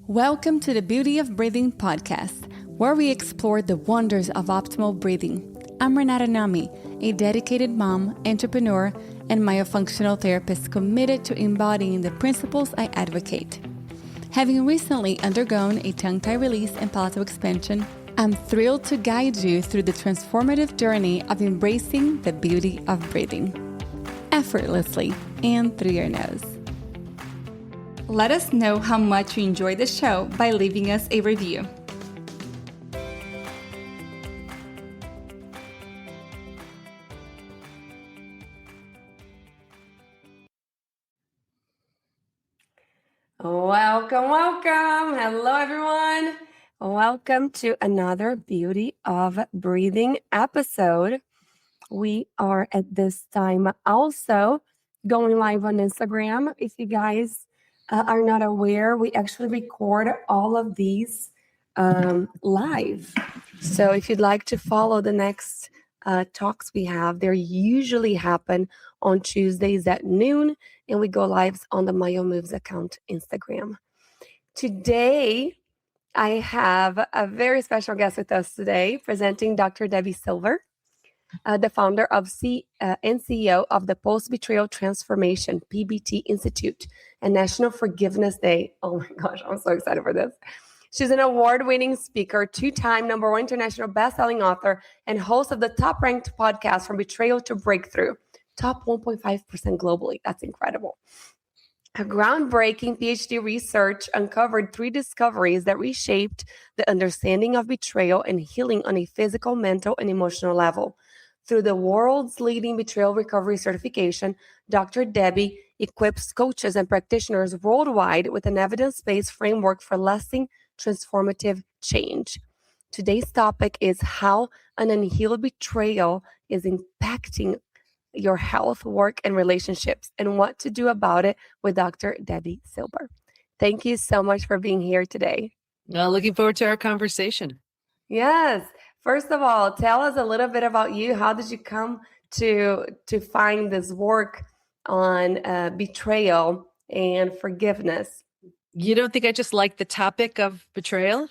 Welcome to the Beauty of Breathing podcast, where we explore the wonders of optimal breathing. I'm Renata Nehme, a dedicated mom, entrepreneur, and myofunctional therapist committed to embodying the principles I advocate. Having recently undergone a tongue-tie release and palatal expansion, I'm thrilled to guide you through the transformative journey of embracing the beauty of breathing, effortlessly and through your nose. Let us know how much you enjoy the show by leaving us a review. Welcome. Hello, everyone. Welcome to another Beauty of Breathing episode. We are at this time also going live on Instagram. If you guys are not aware, we actually record all of these live. So if you'd like to follow the next talks we have, they usually happen on Tuesdays at noon, and we go live on the Myo Moves account Instagram. Today, I have a very special guest with us today, presenting Dr. Debi Silber, the founder of and CEO of the Post Betrayal Transformation PBT Institute and National Forgiveness Day. Oh my gosh, I'm so excited for this. She's an award-winning speaker, two-time #1 international best-selling author, and host of the top-ranked podcast From Betrayal to Breakthrough, top 1.5% globally. That's incredible. Her groundbreaking PhD research uncovered 3 discoveries that reshaped the understanding of betrayal and healing on a physical, mental, and emotional level. Through the world's leading betrayal recovery certification, Dr. Debi equips coaches and practitioners worldwide with an evidence-based framework for lasting transformative change. Today's topic is how an unhealed betrayal is impacting your health, work, and relationships, and what to do about it with Dr. Debi Silber. Thank you so much for being here today. Well, looking forward to our conversation. Yes. First of all, tell us a little bit about you. How did you come to find this work on betrayal and forgiveness? You don't think I just like the topic of betrayal?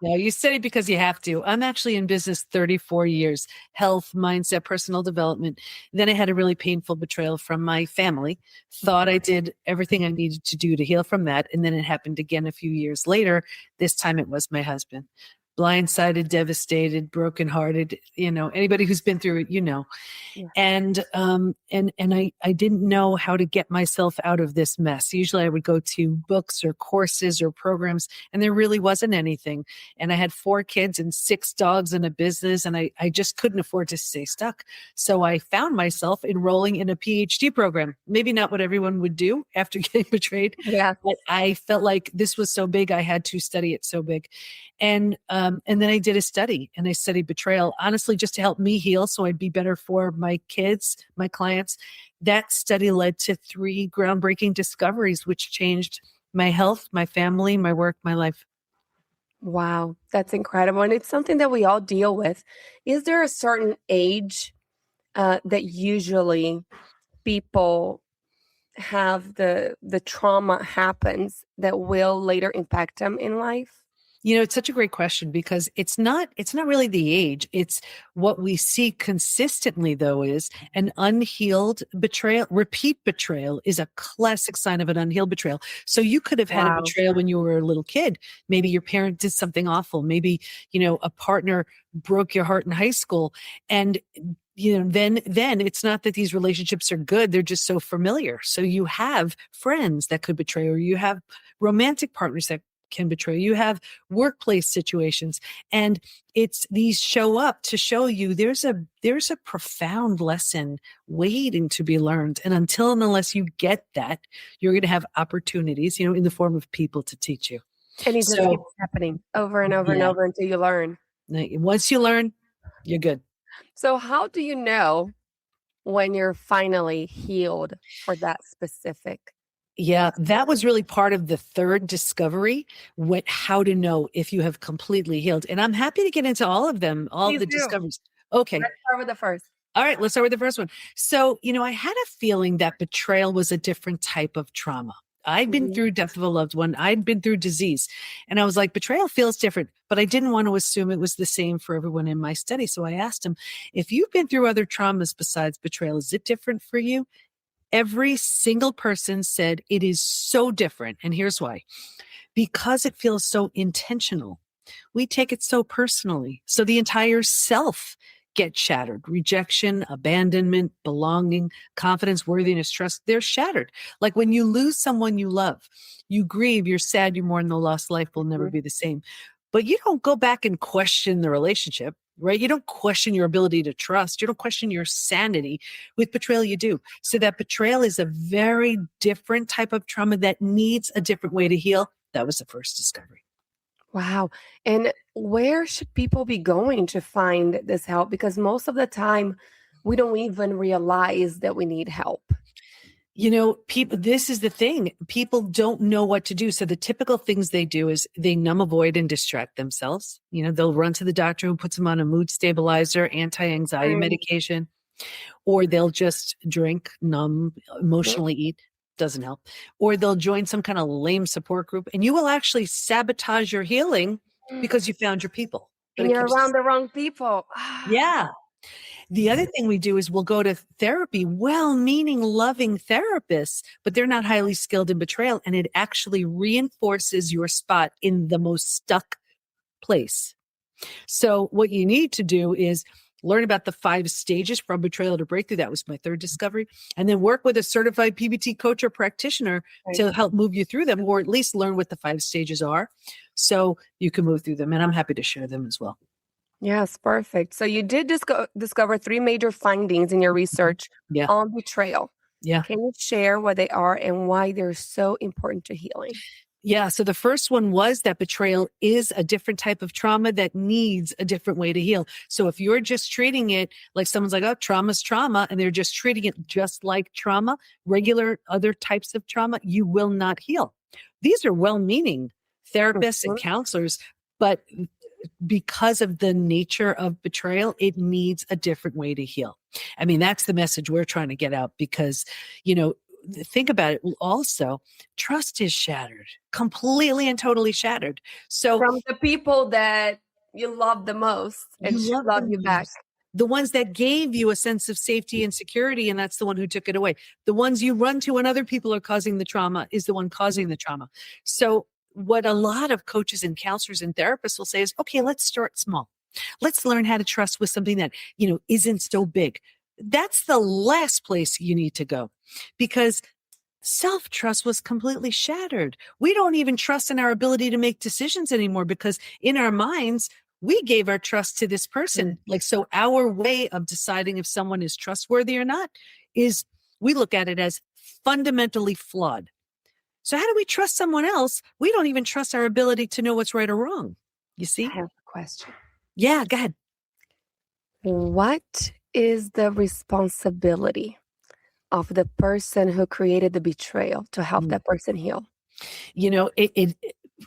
No, you said it because you have to. I'm actually in business 34 years, health, mindset, personal development. Then I had a really painful betrayal from my family. Thought I did everything I needed to do to heal from that. And then it happened again a few years later. This time it was my husband. Blindsided, devastated, brokenhearted, anybody who's been through it, Yeah. And I didn't know how to get myself out of this mess. Usually I would go to books or courses or programs, and there really wasn't anything. And I had 4 kids and 6 dogs and a business, and I just couldn't afford to stay stuck. So I found myself enrolling in a PhD program. Maybe not what everyone would do after getting betrayed. Yeah. But I felt like this was so big, I had to study it so big. And then I did a study, and I studied betrayal, honestly, just to help me heal so I'd be better for my kids, my clients. That study led to 3 groundbreaking discoveries, which changed my health, my family, my work, my life. Wow, that's incredible. And it's something that we all deal with. Is there a certain age that usually people have the trauma happens that will later impact them in life? It's such a great question because it's not really the age. It's what we see consistently, though, is an unhealed betrayal. Repeat betrayal is a classic sign of an unhealed betrayal. So you could have had a betrayal when you were a little kid. Maybe your parent did something awful. Maybe, a partner broke your heart in high school. And then it's not that these relationships are good. They're just so familiar. So you have friends that could betray, or you have romantic partners that can betray. You have workplace situations, and these show up to show you there's a profound lesson waiting to be learned. And unless you get that, you're going to have opportunities, in the form of people to teach you. And it just keeps happening over and over and over until you learn. Once you learn, you're good. So how do you know when you're finally healed for that specific? Yeah, that was really part of the 3rd discovery, how to know if you have completely healed. And I'm happy to get into all of them, all the discoveries. Okay. Let's start with the first. All right, let's start with the first one. So, I had a feeling that betrayal was a different type of trauma. I'd been through death of a loved one. I'd been through disease. And I was like, betrayal feels different, but I didn't want to assume it was the same for everyone in my study. So I asked him, if you've been through other traumas besides betrayal, is it different for you? Every single person said it is so different. And here's why. Because it feels so intentional. We take it so personally. So the entire self gets shattered. Rejection, abandonment, belonging, confidence, worthiness, trust, they're shattered. Like when you lose someone you love, you grieve, you're sad, you mourn the lost, life will never be the same. But you don't go back and question the relationship, right? You don't question your ability to trust. You don't question your sanity. With betrayal, you do. So that betrayal is a very different type of trauma that needs a different way to heal. That was the first discovery. Wow. And where should people be going to find this help? Because most of the time, we don't even realize that we need help. People, this is the thing. People don't know what to do. So the typical things they do is they numb, avoid, and distract themselves. They'll run to the doctor who puts them on a mood stabilizer, anti-anxiety medication, or they'll just drink, numb, emotionally eat. Doesn't help. Or they'll join some kind of lame support group, and you will actually sabotage your healing because you found your people. And you're around the wrong people. Yeah. The other thing we do is we'll go to therapy, well-meaning, loving therapists, but they're not highly skilled in betrayal, and it actually reinforces your spot in the most stuck place. So what you need to do is learn about the 5 stages from betrayal to breakthrough. That was my third discovery. And then work with a certified PBT coach or practitioner to help move you through them, or at least learn what the 5 stages are so you can move through them. And I'm happy to share them as well. Yes, perfect. So you did discover 3 major findings in your research on betrayal. Yeah. Can you share what they are and why they're so important to healing? Yeah. So the first one was that betrayal is a different type of trauma that needs a different way to heal. So if you're just treating it like someone's like, oh, trauma's trauma, and they're just treating it just like trauma, regular other types of trauma, you will not heal. These are well-meaning therapists and counselors, but because of the nature of betrayal, it needs a different way to heal. I mean, that's the message we're trying to get out because, think about it also, trust is shattered, completely and totally shattered. So from the people that you love the most and should love you back. The ones that gave you a sense of safety and security, and that's the one who took it away. The ones you run to when other people are causing the trauma is the one causing the trauma. So what a lot of coaches and counselors and therapists will say is, okay, let's start small. Let's learn how to trust with something that, isn't so big. That's the last place you need to go because self-trust was completely shattered. We don't even trust in our ability to make decisions anymore because in our minds, we gave our trust to this person. So our way of deciding if someone is trustworthy or not is we look at it as fundamentally flawed. So how do we trust someone else? We don't even trust our ability to know what's right or wrong. You see? I have a question. Yeah, go ahead. What is the responsibility of the person who created the betrayal to help that person heal?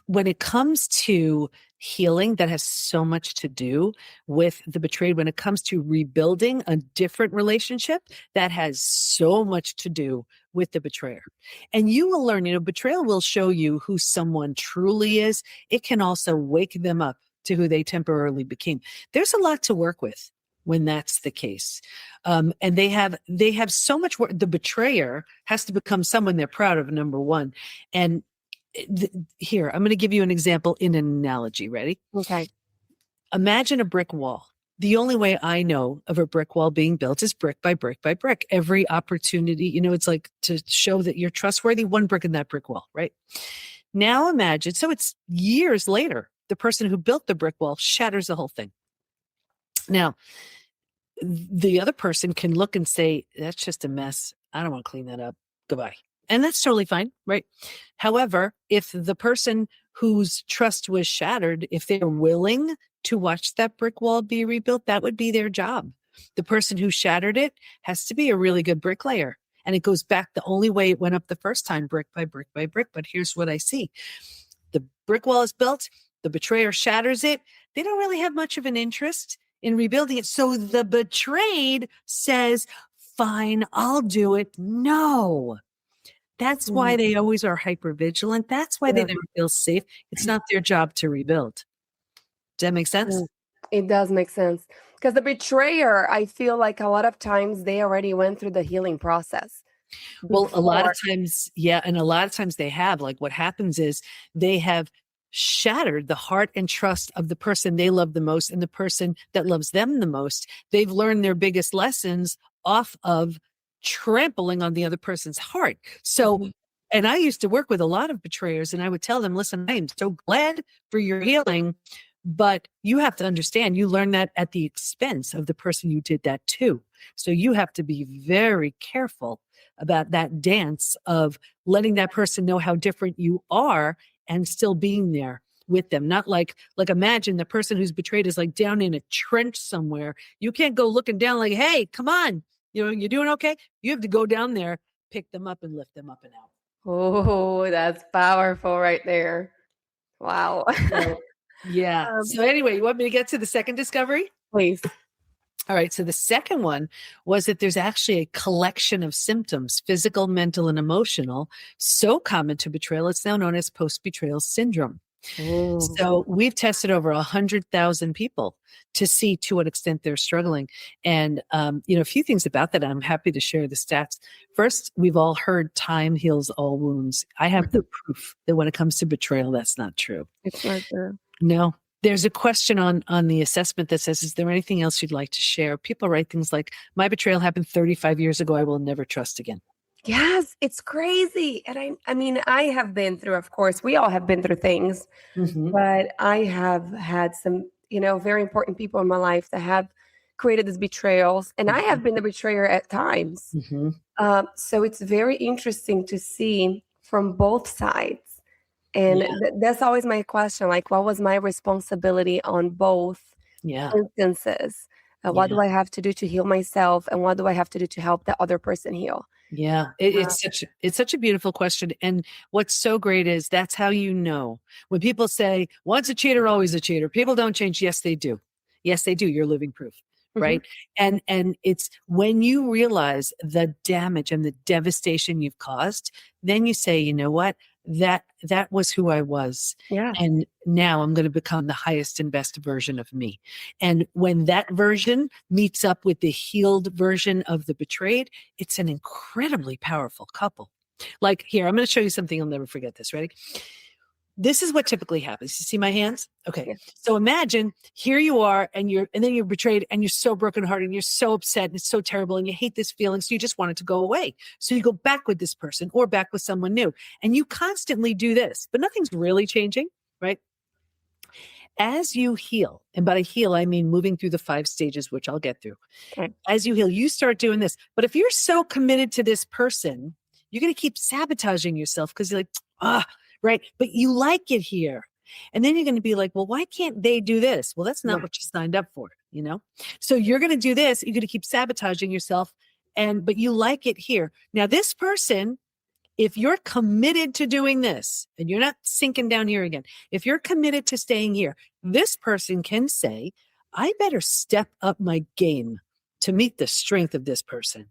When it comes to healing, that has so much to do with the betrayed. When it comes to rebuilding a different relationship, that has so much to do with the betrayer. And you will learn, betrayal will show you who someone truly is. It can also wake them up to who they temporarily became. There's a lot to work with when that's the case. And they have so much work. The betrayer has to become someone they're proud of, number one. And here, I'm going to give you an example in an analogy. Ready? Okay. Imagine a brick wall. The only way I know of a brick wall being built is brick by brick by brick. Every opportunity, it's like to show that you're trustworthy, one brick in that brick wall, right? Now imagine, so it's years later, the person who built the brick wall shatters the whole thing. Now, the other person can look and say, that's just a mess. I don't want to clean that up. Goodbye. And that's totally fine, right? However, if the person whose trust was shattered, if they're willing to watch that brick wall be rebuilt, that would be their job. The person who shattered it has to be a really good bricklayer. And it goes back the only way it went up the first time, brick by brick by brick. But here's what I see. The brick wall is built. The betrayer shatters it. They don't really have much of an interest in rebuilding it. So the betrayed says, fine, I'll do it. No. That's why they always are hypervigilant. That's why they never feel safe. It's not their job to rebuild. Does that make sense? It does make sense. Because the betrayer, I feel like a lot of times they already went through the healing process. Well, a lot of times, yeah. And a lot of times they have, like what happens is they have shattered the heart and trust of the person they love the most and the person that loves them the most. They've learned their biggest lessons off of trampling on the other person's heart. So, and I used to work with a lot of betrayers, and I would tell them, listen, I am so glad for your healing, but you have to understand, you learn that at the expense of the person you did that to. So you have to be very careful about that dance of letting that person know how different you are and still being there with them. Not like imagine the person who's betrayed is like down in a trench somewhere. You can't go looking down like, hey, come on, you're doing okay. You have to go down there, pick them up and lift them up and out. Oh, that's powerful right there. Wow. Yeah. So anyway, you want me to get to the second discovery? Please. All right. So the second one was that there's actually a collection of symptoms, physical, mental, and emotional, so common to betrayal. It's now known as Post Betrayal Syndrome. So we've tested over 100,000 people to see to what extent they're struggling. And, a few things about that. I'm happy to share the stats. First, we've all heard time heals all wounds. I have the proof that when it comes to betrayal, that's not true. It's not true. No. There's a question on the assessment that says, is there anything else you'd like to share? People write things like, my betrayal happened 35 years ago. I will never trust again. Yes, it's crazy. And I mean, I have been through, of course, we all have been through things, but I have had some, very important people in my life that have created these betrayals. And I have been the betrayer at times. So it's very interesting to see from both sides. And that's always my question, like, what was my responsibility on both instances? What do I have to do to heal myself? And what do I have to do to help the other person heal? Yeah, it's such a beautiful question. And what's so great is that's how you know. When people say, once a cheater, always a cheater, people don't change. Yes, they do. Yes, they do. You're living proof. Right. And it's when you realize the damage and the devastation you've caused, then you say, you know what? That was who I was. Yeah. And now I'm going to become the highest and best version of me. And when that version meets up with the healed version of the betrayed, it's an incredibly powerful couple. Like here, I'm going to show you something. You'll never forget this. Ready? This is what typically happens. You see my hands? Okay. Yeah. So imagine here you are and then you're betrayed and you're so brokenhearted and you're so upset and it's so terrible and you hate this feeling. So you just want it to go away. So you go back with this person or back with someone new and you constantly do this, but nothing's really changing, right? As you heal, and by heal, I mean moving through the 5 stages, which I'll get through. Okay. As you heal, you start doing this. But if you're so committed to this person, you're going to keep sabotaging yourself because you're like, right. But you like it here. And then you're going to be like, well, why can't they do this? Well, that's not what you signed up for, So you're going to do this. You're going to keep sabotaging yourself. But you like it here. Now, this person, if you're committed to doing this and you're not sinking down here again, if you're committed to staying here, this person can say, I better step up my game to meet the strength of this person.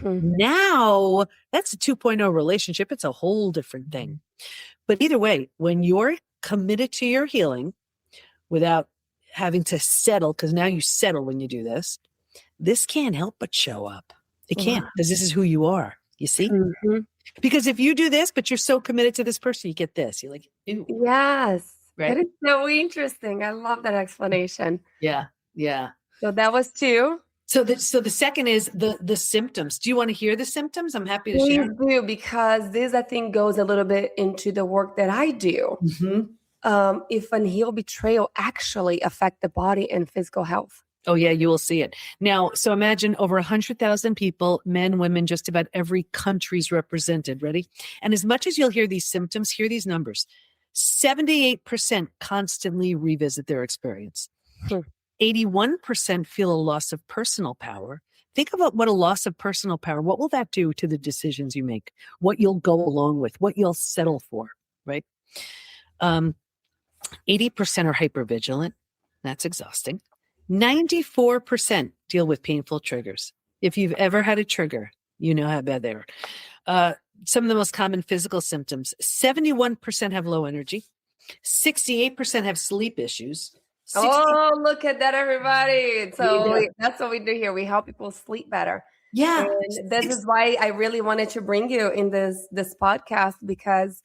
Now that's a 2.0 relationship. It's a whole different thing. But either way, when you're committed to your healing without having to settle, because now you settle when you do this can't help but show up. It can't, because this is who you are. You see? Because if you do this, but you're so committed to this person, you get this. You're like, ew. Yes. Right? That is so interesting. I love that explanation. Yeah. Yeah. So that was 2. So the second is the symptoms. Do you want to hear the symptoms? I'm happy to share. Please do, because this, I think, goes a little bit into the work that I do. If unhealed betrayal actually affect the body and physical health. Oh, yeah, you will see it. Now, so imagine over 100,000 people, men, women, just about every country's represented. Ready? And as much as you'll hear these symptoms, hear these numbers. 78% constantly revisit their experience. 81% feel a loss of personal power. Think about what a loss of personal power, what will that do to the decisions you make? What you'll go along with, what you'll settle for, right? 80% are hypervigilant. That's exhausting. 94% deal with painful triggers. If you've ever had a trigger You know how bad they are. Some of the most common physical symptoms: 71% have low energy, 68% have sleep issues. Oh, look at that, everybody. So that's what we do here. We help people sleep better. Yeah. And this is why I really wanted to bring you in this podcast, because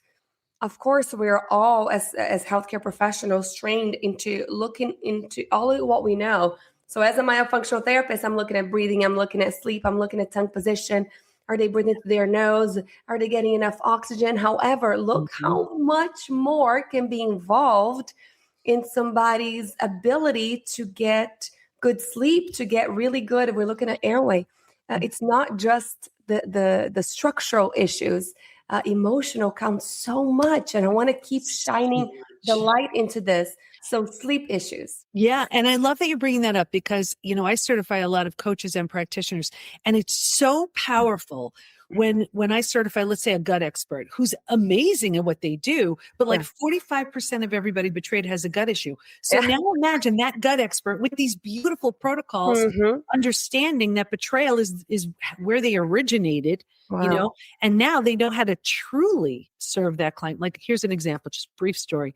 of course we're all as healthcare professionals trained into looking into all of what we know. So as a myofunctional therapist, I'm looking at breathing, I'm looking at sleep, I'm looking at tongue position. Are they breathing through their nose? Are they getting enough oxygen? However, look how much more can be involved in somebody's ability to get good sleep, to get really good. If we're looking at airway, it's not just the structural issues. Emotional counts so much, and I want to keep shining the light into this. So sleep issues. Yeah. And I love that you're bringing that up because, I certify a lot of coaches and practitioners, and it's so powerful when I certify, let's say, a gut expert who's amazing at what they do, but like 45% of everybody betrayed has a gut issue. So now imagine that gut expert with these beautiful protocols, understanding that betrayal is where they originated, and now they know how to truly serve that client. Like, here's an example, just a brief story.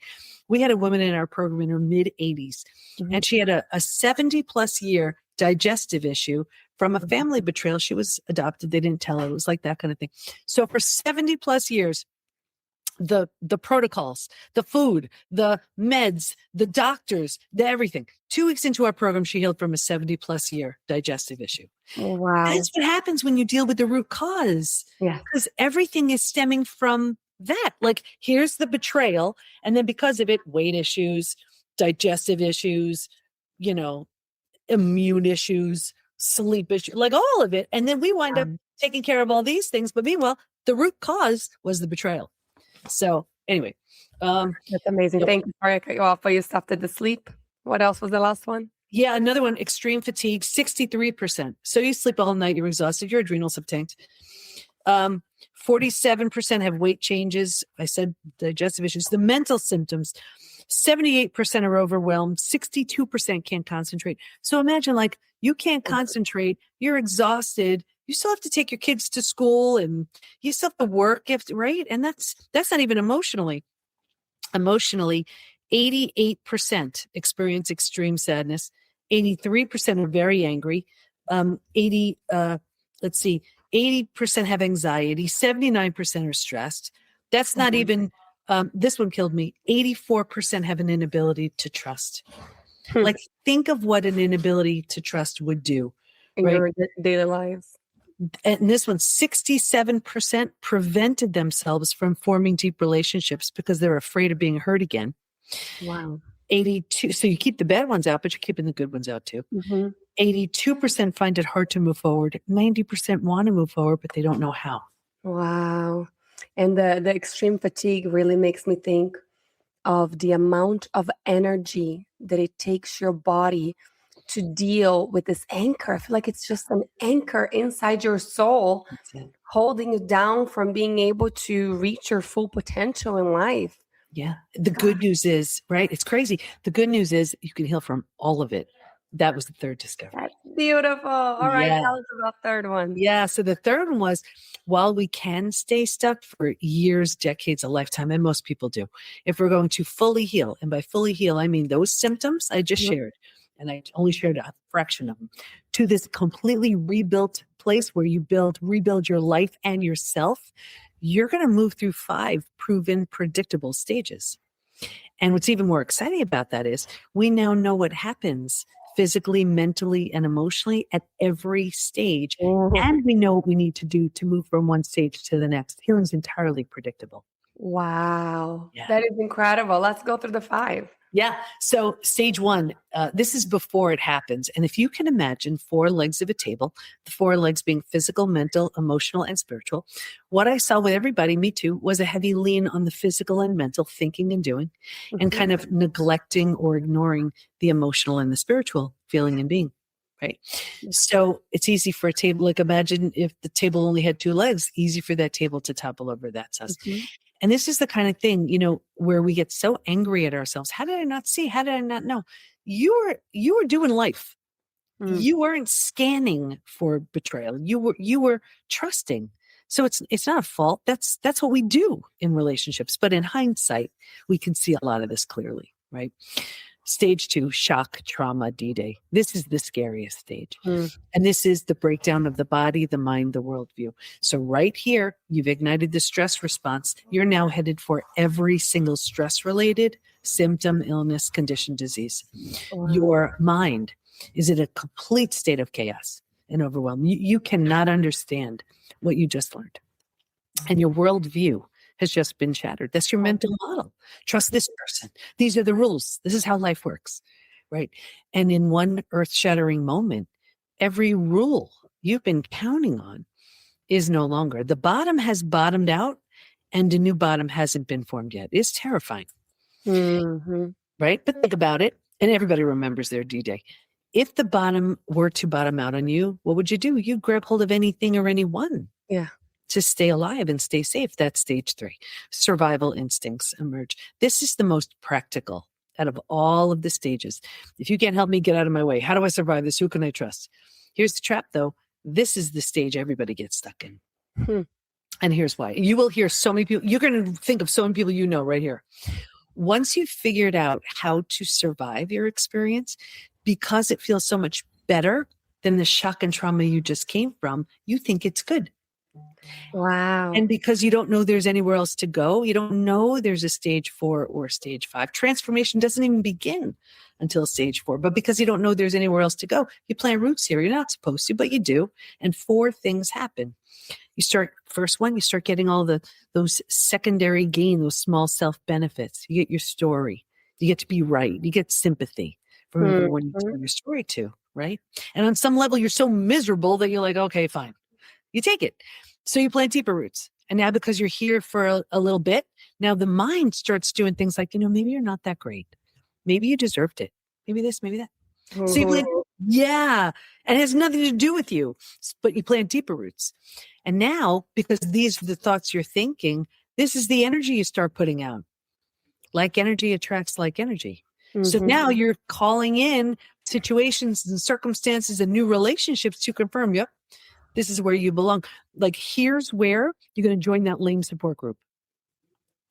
We had a woman in our program in her mid 80s, and she had a 70 plus year digestive issue from a family betrayal. She was adopted. They didn't tell her. It was like that kind of thing. So for 70 plus years, the protocols, the food, the meds, the doctors, the everything. 2 weeks into our program, she healed from a 70 plus year digestive issue. Wow. That's what happens when you deal with the root cause. Yeah. Because everything is stemming from that. Like, here's the betrayal. And then because of it, weight issues, digestive issues, immune issues, sleep issues, like all of it. And then we wind up taking care of all these things. But meanwhile, the root cause was the betrayal. So anyway. That's amazing. Thank you. Sorry I cut you off, but you stopped at the sleep. What else was the last one? Yeah, another one, extreme fatigue, 63%. So you sleep all night, you're exhausted, your adrenals have tanked. 47% have weight changes. I said digestive issues. The mental symptoms, 78% are overwhelmed, 62% can't concentrate. So imagine, like, you can't concentrate, you're exhausted, you still have to take your kids to school, and you still have to work, right? And that's not even emotionally. Emotionally, 88% experience extreme sadness, 83% are very angry, 80% have anxiety, 79% are stressed. That's not even, this one killed me. 84% have an inability to trust. Like, think of what an inability to trust would do in your daily lives. And this one, 67% prevented themselves from forming deep relationships because they're afraid of being hurt again. Wow. 82. So you keep the bad ones out, but you're keeping the good ones out too. 82% find it hard to move forward. 90% want to move forward, but they don't know how. Wow. And the extreme fatigue really makes me think of the amount of energy that it takes your body to deal with this anchor. I feel like it's just an anchor inside your soul, holding you down from being able to reach your full potential in life. Yeah. The good news is, right? It's crazy. The good news is you can heal from all of it. That was the third discovery. That's beautiful. All right. Tell us about the third one. Yeah. So the third one was, while we can stay stuck for years, decades, a lifetime, and most people do, if we're going to fully heal, and by fully heal, I mean those symptoms I just shared, and I only shared a fraction of them, to this completely rebuilt place where you rebuild your life and yourself, you're going to move through 5 proven predictable stages. And what's even more exciting about that is we now know what happens physically, mentally, and emotionally at every stage. And we know what we need to do to move from one stage to the next. Healing is entirely predictable. Wow. Yeah. That is incredible. Let's go through the 5. Yeah. So stage 1, this is before it happens. And if you can imagine 4 legs of a table, the 4 legs being physical, mental, emotional, and spiritual, what I saw with everybody, me too, was a heavy lean on the physical and mental thinking and doing, and kind of neglecting or ignoring the emotional and the spiritual feeling and being. Right. So it's easy for a table. Like, imagine if the table only had 2 legs, easy for that table to topple over. That's us. And this is the kind of thing, where we get so angry at ourselves. How did I not see? How did I not know? You were doing life. You weren't scanning for betrayal. You were trusting. So it's not a fault. That's what we do in relationships. But in hindsight, we can see a lot of this clearly, right? Stage 2, shock, trauma, D-Day. This is the scariest stage. And this is the breakdown of the body, the mind, the worldview. So right here, you've ignited the stress response. You're now headed for every single stress-related symptom, illness, condition, disease. Wow. Your mind is in a complete state of chaos and overwhelm. You cannot understand what you just learned. And your worldview has just been shattered. That's your mental model. Trust this person. These are the rules. This is how life works, right? And in one earth-shattering moment, every rule you've been counting on is no longer. The bottom has bottomed out and a new bottom hasn't been formed yet. It's terrifying, right? But think about it. And everybody remembers their D-Day. If the bottom were to bottom out on you, what would you do? You'd grab hold of anything or anyone. Yeah. To stay alive and stay safe. That's stage 3. Survival instincts emerge. This is the most practical out of all of the stages. If you can't help me, get out of my way. How do I survive this? Who can I trust? Here's the trap, though. This is the stage everybody gets stuck in. And here's why. You will hear so many people. You're going to think of so many people you know right here. Once you've figured out how to survive your experience, because it feels so much better than the shock and trauma you just came from, you think it's good. Wow. And because you don't know there's anywhere else to go, you don't know there's a stage 4 or stage 5. Transformation doesn't even begin until stage 4. But because you don't know there's anywhere else to go, you plant roots here. You're not supposed to, but you do. And 4 things happen. First one, you start getting all those secondary gain, those small self-benefits. You get your story. You get to be right. You get sympathy from everyone you tell your story to, right? And on some level, you're so miserable that you're like, okay, fine. You take it. So you plant deeper roots. And now because you're here for a little bit, now the mind starts doing things like, maybe you're not that great. Maybe you deserved it. Maybe this, maybe that. So you plant, and it has nothing to do with you, but you plant deeper roots. And now, because these are the thoughts you're thinking, this is the energy you start putting out. Like energy attracts like energy. So now you're calling in situations and circumstances and new relationships to confirm, yep, this is where you belong. Like, here's where you're going to join that lame support group.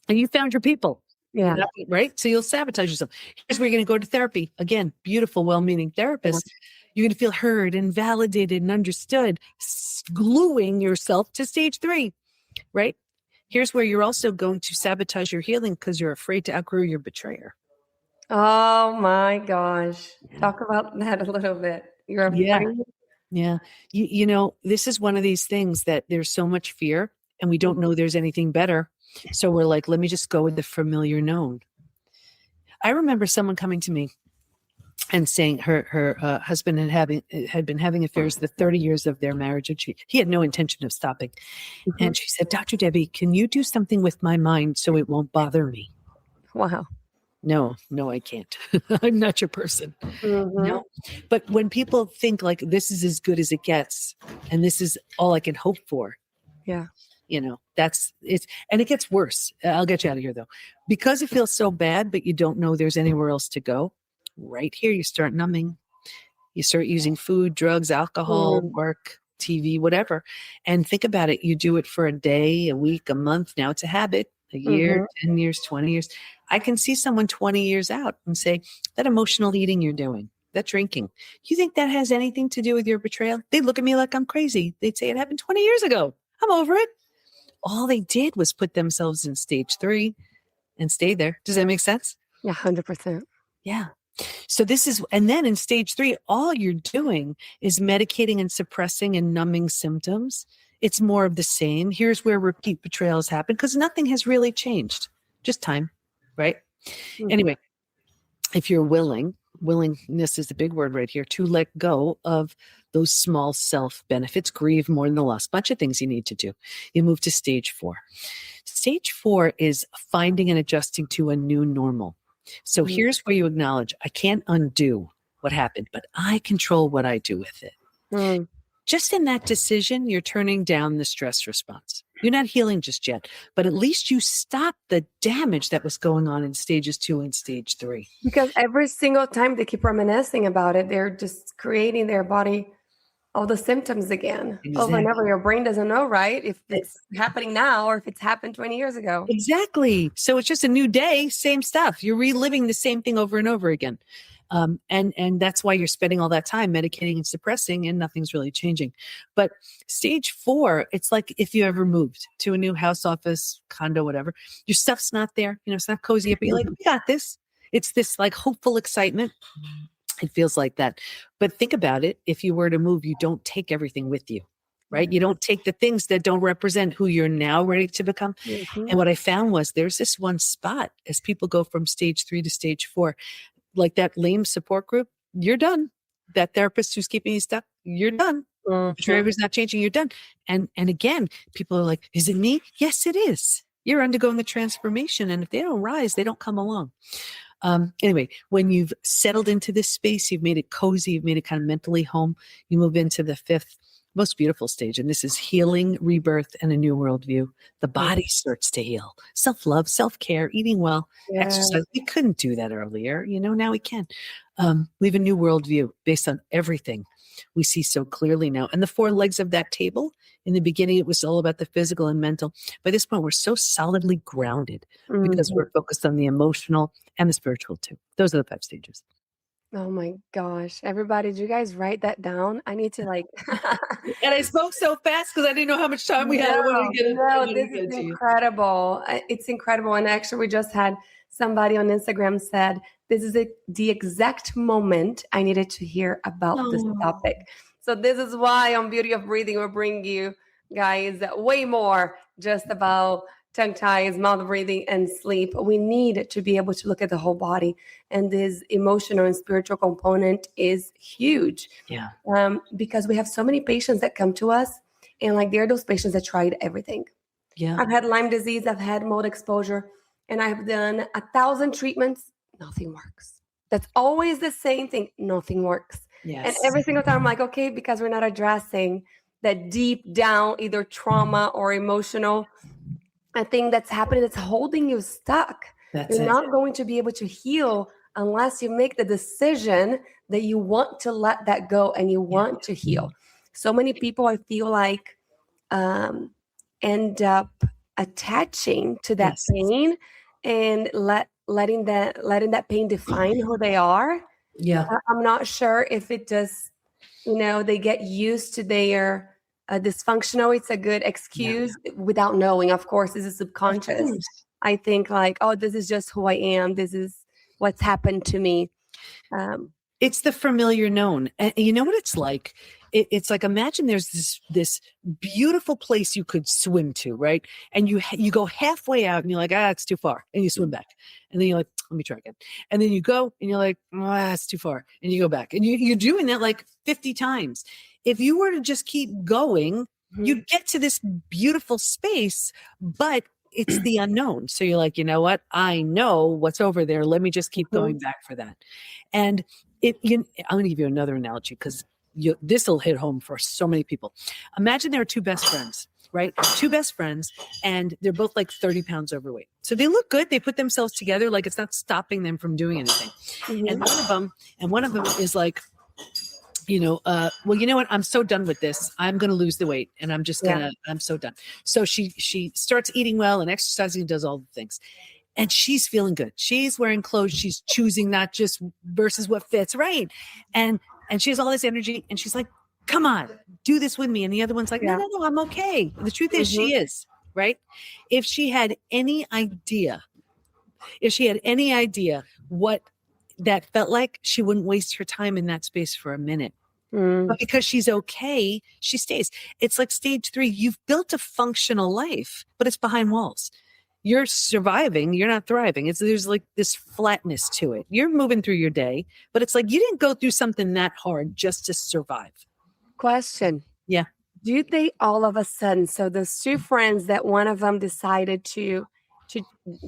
And you found your people. Yeah. Right? So you'll sabotage yourself. Here's where you're going to go to therapy. Again, beautiful, well-meaning therapist. You're going to feel heard and validated and understood, gluing yourself to stage 3, right? Here's where you're also going to sabotage your healing because you're afraid to outgrow your betrayer. Oh my gosh. Talk about that a little bit. You're afraid? Yeah. This is one of these things that there's so much fear and we don't know there's anything better. So we're like, let me just go with the familiar known. I remember someone coming to me and saying her husband had been having affairs the 30 years of their marriage. And he had no intention of stopping. And she said, Dr. Debi, can you do something with my mind so it won't bother me? Wow. No, I can't. I'm not your person. No. But when people think like this is as good as it gets and this is all I can hope for. Yeah. That's it. And it gets worse. I'll get you out of here though. Because it feels so bad, but you don't know there's anywhere else to go. Right here, you start numbing. You start using food, drugs, alcohol, work, TV, whatever. And think about it. You do it for a day, a week, a month. Now it's a habit. A year, 10 years, 20 years. I can see someone 20 years out and say, that emotional eating you're doing, that drinking, you think that has anything to do with your betrayal? They'd look at me like I'm crazy. They'd say it happened 20 years ago. I'm over it. All they did was put themselves in stage 3 and stay there. Does that make sense? Yeah, 100%. Yeah. So and then in stage 3, all you're doing is medicating and suppressing and numbing symptoms. It's more of the same. Here's where repeat betrayals happen because nothing has really changed. Just time, right? Anyway, if you're willingness is the big word right here, to let go of those small self benefits, grieve more than the loss, bunch of things you need to do. You move to stage 4. Stage 4 is finding and adjusting to a new normal. So here's where you acknowledge, I can't undo what happened, but I control what I do with it. Just in that decision, you're turning down the stress response. You're not healing just yet, but at least you stopped the damage that was going on in stages 2 and stage 3. Because every single time they keep reminiscing about it, they're just creating their body all the symptoms again over and over. Your brain doesn't know, right? If it's happening now or if it's happened 20 years ago. Exactly. So it's just a new day, same stuff. You're reliving the same thing over and over again. And that's why you're spending all that time medicating and suppressing and nothing's really changing. But stage 4, it's like if you ever moved to a new house, office, condo, whatever, your stuff's not there. It's not cozy yet, but you're like, we got this. It's this like hopeful excitement. It feels like that. But think about it. If you were to move, you don't take everything with you, right? You don't take the things that don't represent who you're now ready to become. Mm-hmm. And what I found was there's this one spot as people go from stage 3 to stage 4, like that lame support group, you're done. That therapist who's keeping you stuck, you're done. Mm-hmm. Betrayer who's not changing, you're done. And again, people are like, is it me? Yes, it is. You're undergoing the transformation. And if they don't rise, they don't come along. Anyway, when you've settled into this space, you've made it cozy, you've made it kind of mentally home, you move into the 5th most beautiful stage. And this is healing, rebirth, and a new worldview. The body starts to heal. Self-love, self-care, eating well, exercise. We couldn't do that earlier. Now we can. We have a new worldview based on everything we see so clearly now. And the 4 legs of that table, in the beginning, it was all about the physical and mental. By this point, we're so solidly grounded because we're focused on the emotional and the spiritual too. Those are the 5 stages. Oh my gosh. Everybody, did you guys write that down? I need to And I spoke so fast because I didn't know how much time we had. This is incredible. It's incredible. And actually, we just had somebody on Instagram said, this is the exact moment I needed to hear about this topic. So this is why on Beauty of Breathing, we're bringing you guys way more just about tongue ties, mouth breathing, and sleep. We need to be able to look at the whole body. And this emotional and spiritual component is huge. Yeah. Because we have so many patients that come to us and they're those patients that tried everything. Yeah. I've had Lyme disease, I've had mold exposure, and I've done 1,000 treatments. Nothing works. That's always the same thing. Nothing works. Yes. And every single time I'm like, okay, because we're not addressing that deep down, either trauma or emotional a thing that's happening that's holding you stuck. You're not going to be able to heal unless you make the decision that you want to let that go and you want to heal. So many people, I feel like, end up attaching to that pain and letting that pain define who they are. Yeah. I'm not sure if it just, they get used to their dysfunctional. It's a good excuse without knowing. Of course, this is subconscious. I think this is just who I am. This is what's happened to me. It's the familiar known. And you know what it's like? It's like, imagine there's this beautiful place you could swim to, right? And you go halfway out and you're like, it's too far. And you swim back. And then you're like, let me try again. And then you go and you're like, it's too far. And you go back. And you're doing that like 50 times. If you were to just keep going, you'd get to this beautiful space, but it's the unknown. So you're like, you know what? I know what's over there. Let me just keep going back for that. And I'm going to give you another analogy because this will hit home for so many people. Imagine there are 2 best friends, right? 2 best friends, and they're both like 30 pounds overweight. So they look good. They put themselves together. Like it's not stopping them from doing anything. And one of them is like, well, you know what? I'm so done with this. I'm going to lose the weight and I'm just going to, I'm so done. So she starts eating well and exercising and does all the things. And she's feeling good. She's wearing clothes. She's choosing not just versus what fits. Right. And she has all this energy and she's like, come on, do this with me. And the other one's like, no, I'm okay. The truth is she is, right? If she had any idea what that felt like, she wouldn't waste her time in that space for a minute. But because she's okay, she stays. It's like stage 3. You've built a functional life, but it's behind walls. You're surviving. You're not thriving. There's like this flatness to it. You're moving through your day, but it's like you didn't go through something that hard just to survive. Question. Yeah. Do you think all of a sudden, so those 2 friends that one of them decided to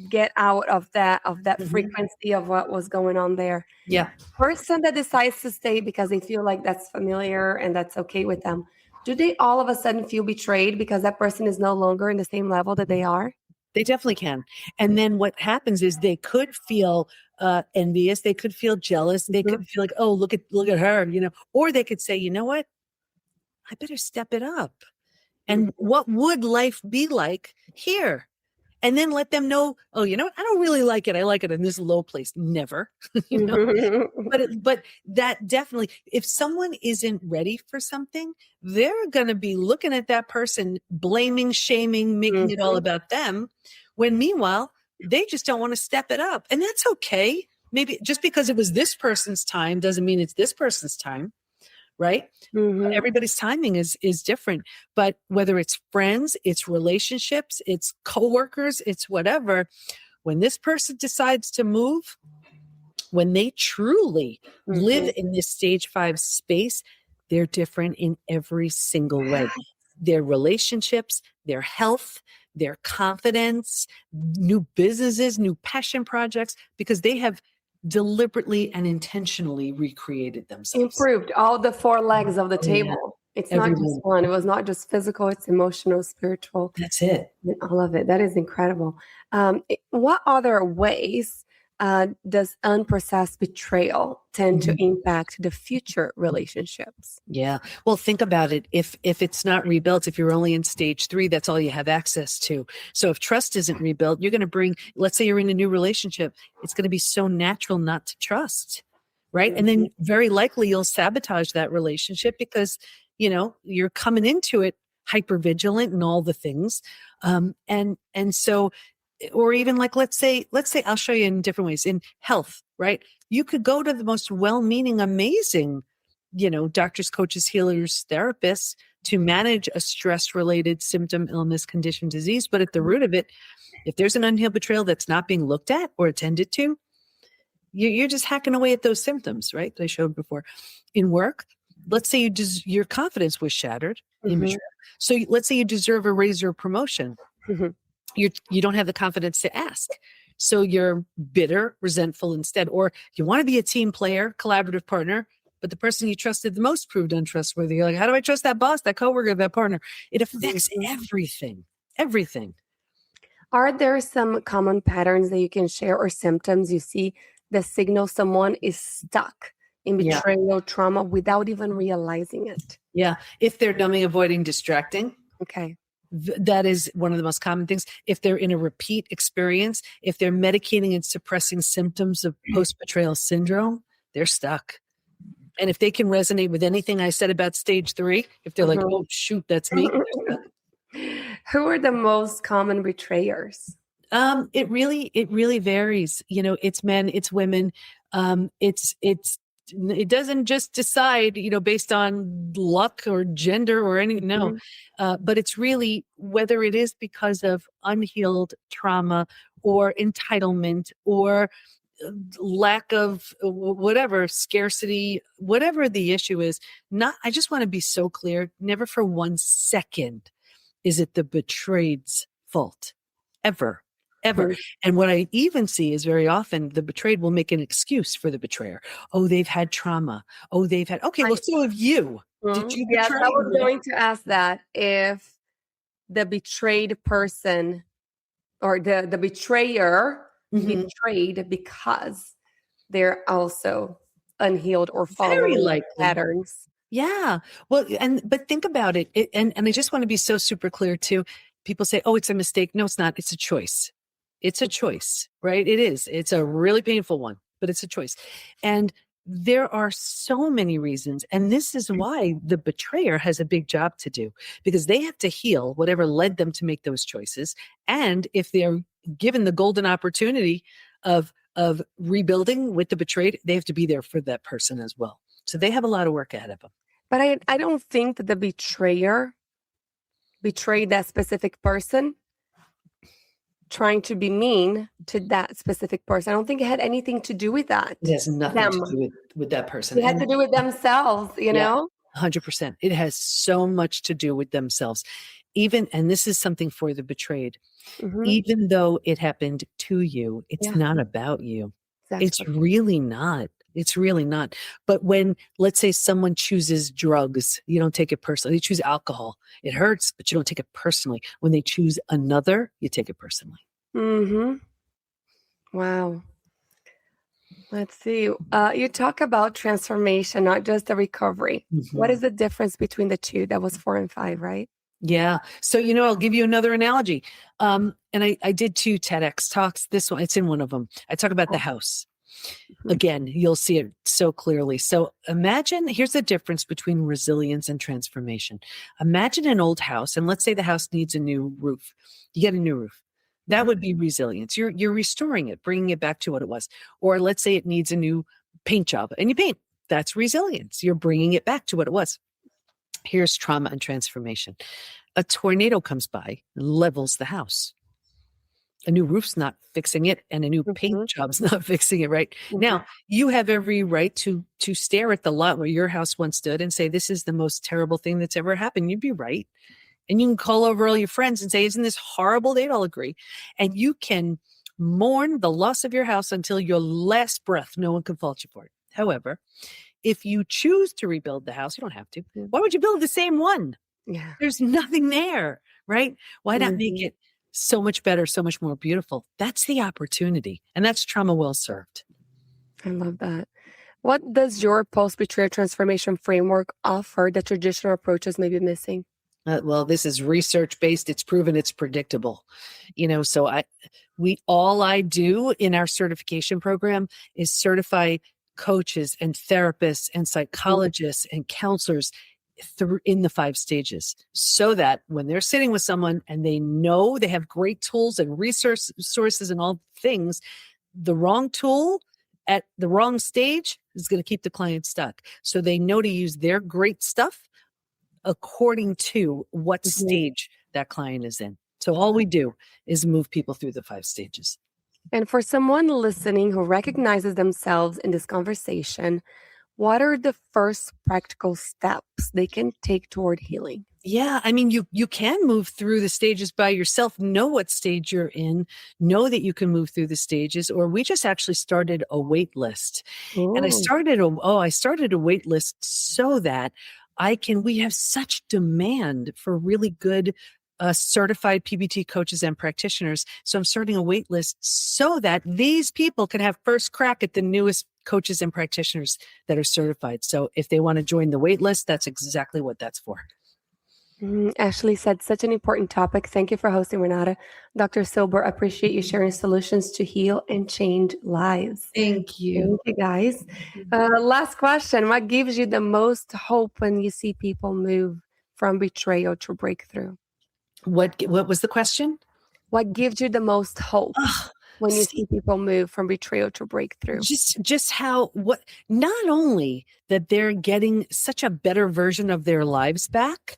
get out of that frequency of what was going on there. Yeah. Person that decides to stay because they feel like that's familiar and that's okay with them. Do they all of a sudden feel betrayed because that person is no longer in the same level that they are? They definitely can. And then what happens is they could feel envious. They could feel jealous. They Mhm. could feel like, oh, look at her, or they could say, you know what? I better step it up. And what would life be like here? And then let them know, oh, you know what? I don't really like it. I like it in this low place. Never, you know. But that definitely, if someone isn't ready for something, they're going to be looking at that person, blaming, shaming, making it all about them. When meanwhile, they just don't want to step it up. And that's okay. Maybe just because it was this person's time doesn't mean it's this person's time. Right. Everybody's timing is different, but whether it's friends, it's relationships, it's coworkers, it's whatever, when this person decides to move, when they truly live in this stage 5 space, they're different in every single way. Their relationships, their health, their confidence, new businesses, new passion projects, because they have deliberately and intentionally recreated themselves. Improved all the 4 legs of the table. Yeah. It's not just Everyone. one. It was not just physical, it's emotional, spiritual, That's it. and all of it. That is incredible. What other ways does unprocessed betrayal tend to impact the future relationships? Yeah. Well, think about it. If it's not rebuilt, if you're only in stage 3, that's all you have access to. So if trust isn't rebuilt, you're going to bring, let's say you're in a new relationship, it's going to be so natural not to trust. Right. And then very likely you'll sabotage that relationship because, you're coming into it hyper vigilant and all the things. And so, or even like, let's say I'll show you in different ways in health, right? You could go to the most well-meaning, amazing, doctors, coaches, healers, therapists to manage a stress-related symptom, illness, condition, disease. But at the root of it, if there's an unhealed betrayal that's not being looked at or attended to, you're just hacking away at those symptoms, right? That I showed before. In work, let's say your confidence was shattered in betrayal. So let's say you deserve a raise or promotion. You don't have the confidence to ask. So you're bitter, resentful instead. Or you want to be a team player, collaborative partner, but the person you trusted the most proved untrustworthy. You're like, how do I trust that boss, that coworker, that partner? It affects everything. Are there some common patterns that you can share or symptoms you see that signal someone is stuck in betrayal trauma without even realizing it? Yeah. If they're numbing, avoiding, distracting. Okay. That is one of the most common things. If they're in a repeat experience, if they're medicating and suppressing symptoms of post-betrayal syndrome, they're stuck. And if they can resonate with anything I said about stage 3, if they're like, oh, shoot, that's me. Who are the most common betrayers? It really varies. It's men, it's women. It doesn't just decide, based on luck or gender or anything. No, but it's really whether it is because of unhealed trauma or entitlement or lack of whatever, scarcity, whatever the issue is. I just want to be so clear. Never for 1 second is it the betrayed's fault, ever. And what I even see is very often the betrayed will make an excuse for the betrayer. Oh, they've had trauma. Oh, they've had, okay, well, so have you. Did you betray? Yes, I was going to ask that. If the betrayed person or the betrayer betrayed because they're also unhealed or following patterns. Yeah. Well, but think about it. And I just want to be so super clear too. People say, oh, it's a mistake. No, it's not. It's a choice. It's a choice, right? It is. It's a really painful one, but it's a choice. And there are so many reasons. And this is why the betrayer has a big job to do, because they have to heal whatever led them to make those choices. And if they're given the golden opportunity of rebuilding with the betrayed, they have to be there for that person as well. So they have a lot of work ahead of them. But I don't think that the betrayer betrayed that specific person trying to be mean to that specific person. I don't think it had anything to do with that. It has nothing to do with that person. It had to do with themselves, you know? 100%. It has so much to do with themselves. And this is something for the betrayed, even though it happened to you, it's not about you. Exactly. It's really not. It's really not. But when, let's say someone chooses drugs, you don't take it personally. They choose alcohol. It hurts, but you don't take it personally. When they choose another, you take it personally. Mm-hmm. Wow. Let's see. You talk about transformation, not just the recovery. What is the difference between the two? That was 4 and 5, right? Yeah. So, I'll give you another analogy. And I did 2 TEDx talks. This one, it's in one of them. I talk about the house. Again, you'll see it so clearly. So imagine, here's the difference between resilience and transformation. Imagine an old house, and let's say the house needs a new roof. You get a new roof. That would be resilience. You're restoring it, bringing it back to what it was. Or let's say it needs a new paint job, and you paint. That's resilience. You're bringing it back to what it was. Here's trauma and transformation. A tornado comes by and levels the house. A new roof's not fixing it, and a new paint job's not fixing it, right? Now, you have every right to stare at the lot where your house once stood and say, this is the most terrible thing that's ever happened. You'd be right. And you can call over all your friends and say, isn't this horrible? They'd all agree. And you can mourn the loss of your house until your last breath. No one can fault you for it. However, if you choose to rebuild the house, you don't have to. Why would you build the same one? Yeah. There's nothing there, right? Why not make it so much better, so much more beautiful? That's the opportunity. And that's trauma well served. I love that. What does your post-betrayal transformation framework offer that traditional approaches may be missing? Well, this is research-based. It's proven, it's predictable. So all I do in our certification program is certify coaches and therapists and psychologists and counselors in the 5 stages, so that when they're sitting with someone and they know they have great tools and resources and all things, the wrong tool at the wrong stage is going to keep the client stuck. So they know to use their great stuff according to what stage that client is in. So all we do is move people through the 5 stages. And for someone listening who recognizes themselves in this conversation, what are the first practical steps they can take toward healing? Yeah, I mean, you can move through the stages by yourself. Know what stage you're in. Know that you can move through the stages. Or we just actually started a wait list, and I started a wait list so that we have such demand for really good certified PBT coaches and practitioners. So I'm starting a wait list so that these people can have first crack at the newest coaches and practitioners that are certified. So if they want to join the wait list, that's exactly what that's for. Ashley said, such an important topic. Thank you for hosting, Renata. Dr. Silber, appreciate you sharing solutions to heal and change lives. Thank you. Thank you, guys. Last question. What gives you the most hope when you see people move from betrayal to breakthrough? What was the question? What gives you the most hope when you see people move from betrayal to breakthrough? Just not only that they're getting such a better version of their lives back,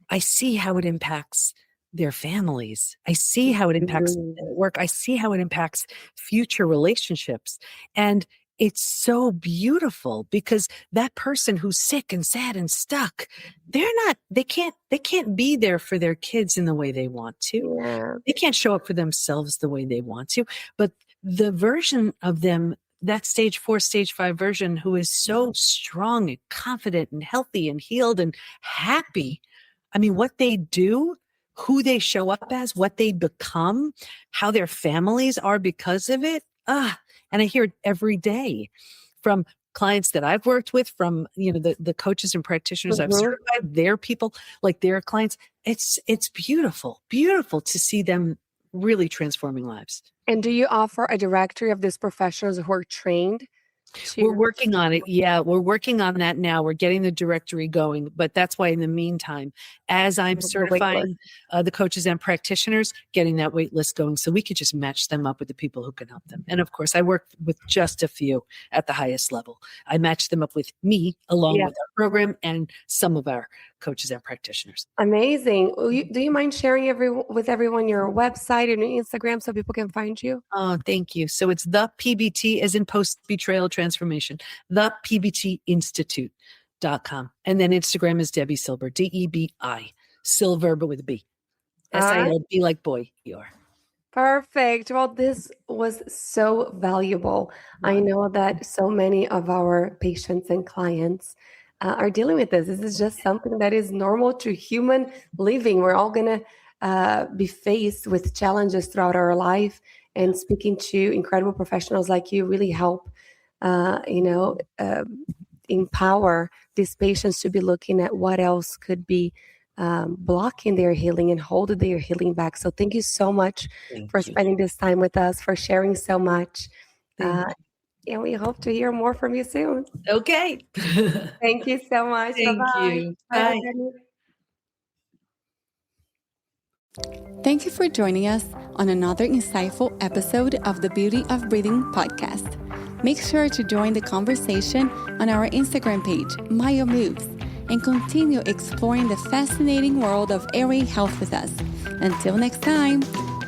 I see how it impacts their families. I see how it impacts their work. I see how it impacts future relationships. And it's so beautiful because that person who's sick and sad and stuck, they can't be there for their kids in the way they want to. Yeah. They can't show up for themselves the way they want to. But the version of them, that stage 4, stage 5 version, who is so strong and confident and healthy and healed and happy, I mean, what they do, who they show up as, what they become, how their families are because of it. And I hear it every day from clients that I've worked with, from the coaches and practitioners I've certified, their people, like their clients. It's beautiful to see them really transforming lives. And do you offer a directory of these professionals who are trained? We're working on it. Yeah, we're working on that now. We're getting the directory going. But that's why in the meantime, as I'm certifying the coaches and practitioners, getting that wait list going so we could just match them up with the people who can help them. And of course, I work with just a few at the highest level. I match them up with me along with our program and some of our coaches and practitioners. Amazing. Do you mind sharing with everyone your website and your Instagram so people can find you? Oh, thank you. So it's the PBT, as in Post Betrayal Transformation, the PBT Institute.com. And then Instagram is Debi Silber, Debi Silver, but with a B. SILB, like boy, you are. Perfect. Well, this was so valuable. I know that so many of our patients and clients are dealing with this. This is just something that is normal to human living. We're all going to be faced with challenges throughout our life, and speaking to incredible professionals like you really help, uh, you know, uh, empower these patients to be looking at what else could be blocking their healing and hold their healing back. So thank you so much for Thank you. spending this time with us, for sharing so much. Thank And we hope to hear more from you soon. you. Okay. Thank you so much. Thank Bye-bye. you. Bye, Bye. everybody. Thank you for joining us on another insightful episode of the Beauty of Breathing podcast. Make sure to join the conversation on our Instagram page, Myo Moves, and continue exploring the fascinating world of airway health with us. Until next time,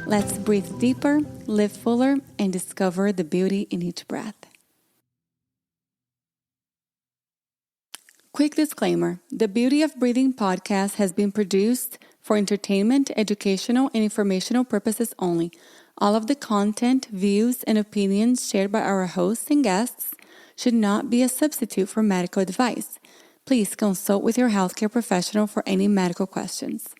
let's breathe deeper, live fuller, and discover the beauty in each breath. Quick disclaimer: the Beauty of Breathing podcast has been produced for entertainment, educational, and informational purposes only. All of the content, views, and opinions shared by our hosts and guests should not be a substitute for medical advice. Please consult with your healthcare professional for any medical questions.